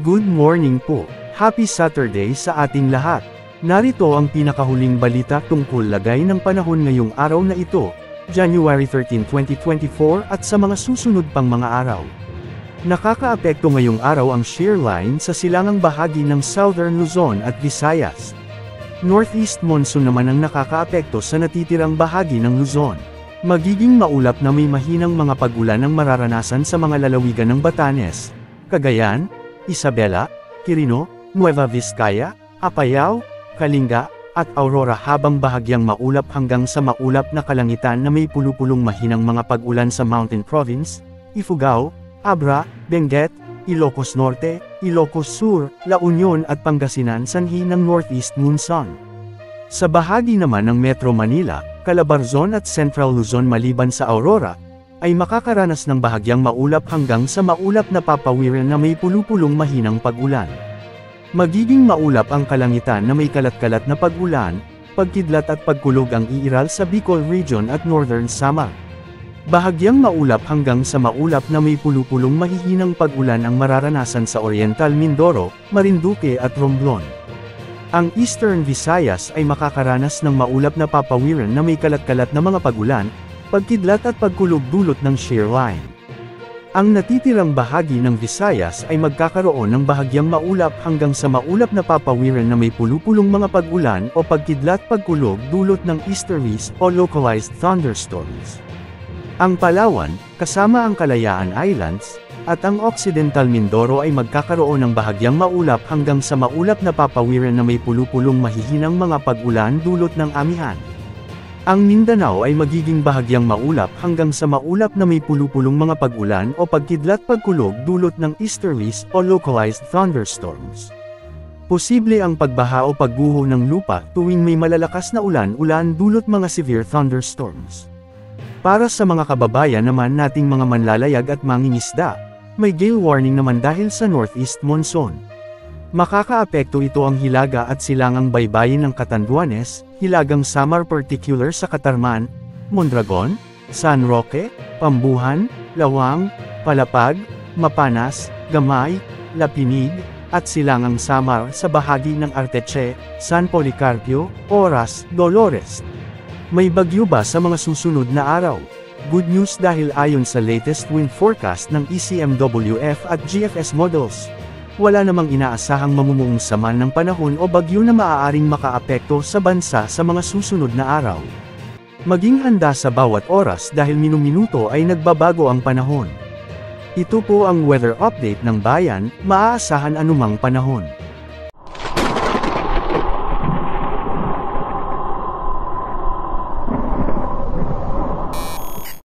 Good morning po. Happy Saturday sa ating lahat. Narito ang pinakahuling balita tungkol lagay ng panahon ngayong araw na ito, January 13, 2024 at sa mga susunod pang mga araw. Nakakaapekto ngayong araw ang shear line sa silangang bahagi ng Southern Luzon at Visayas. Northeast monsoon naman ang nakakaapekto sa natitirang bahagi ng Luzon. Magiging maulap na may mahinang mga pag-ulan ang mararanasan sa mga lalawigan ng Batanes, Cagayan, Isabela, Quirino, Nueva Vizcaya, Apayao, Kalinga, at Aurora habang bahagyang maulap hanggang sa maulap na kalangitan na may pulupulong mahinang mga pag-ulan sa Mountain Province, Ifugao, Abra, Benguet, Ilocos Norte, Ilocos Sur, La Union at Pangasinan sanhi ng northeast monsoon. Sa bahagi naman ng Metro Manila, Calabarzon at Central Luzon maliban sa Aurora, ay makakaranas ng bahagyang maulap hanggang sa maulap na papawiran na may pulupulong mahinang pag-ulan. Magiging maulap ang kalangitan na may kalat-kalat na pag-ulan, pagkidlat at pagkulog ang iiral sa Bicol Region at Northern Samar. Bahagyang maulap hanggang sa maulap na may pulupulong mahihinang pag-ulan ang mararanasan sa Oriental Mindoro, Marinduque at Romblon. Ang Eastern Visayas ay makakaranas ng maulap na papawiran na may kalat-kalat na mga pag-ulan, pagkidlat at pagkulog dulot ng shear line. Ang natitirang bahagi ng Visayas ay magkakaroon ng bahagyang maulap hanggang sa maulap na papawiran na may pulupulong mga pag-ulan o pagkidlat pagkulog dulot ng easterlies o localized thunderstorms. Ang Palawan, kasama ang Kalayaan Islands, at ang Occidental Mindoro ay magkakaroon ng bahagyang maulap hanggang sa maulap na papawiran na may pulupulong mahihinang mga pag-ulan dulot ng amihan. Ang Mindanao ay magiging bahagyang maulap hanggang sa maulap na may pulupulong mga pag-ulan o pagkidlat pagkulog dulot ng easterlies o localized thunderstorms. Posible ang pagbaha o pagguho ng lupa tuwing may malalakas na ulan dulot mga severe thunderstorms. Para sa mga kababayan naman nating mga manlalayag at mangingisda, may gale warning naman dahil sa northeast monsoon. Makakaapekto ito ang Hilaga at silangang baybayin ng Catanduanes, Hilagang Samar particular sa Catarman, Mondragon, San Roque, Pambuhan, Lawang, Palapag, Mapanas, Gamay, Lapinig, at silangang Samar sa bahagi ng Arteche, San Policarpio, Oras, Dolores. May bagyo ba sa mga susunod na araw? Good news dahil ayon sa latest wind forecast ng ECMWF at GFS models, wala namang inaasahang mamumuong sama ng panahon o bagyo na maaaring makaapekto sa bansa sa mga susunod na araw. Maging handa sa bawat oras dahil minuminuto ay nagbabago ang panahon. Ito po ang weather update ng bayan, maaasahan anumang panahon.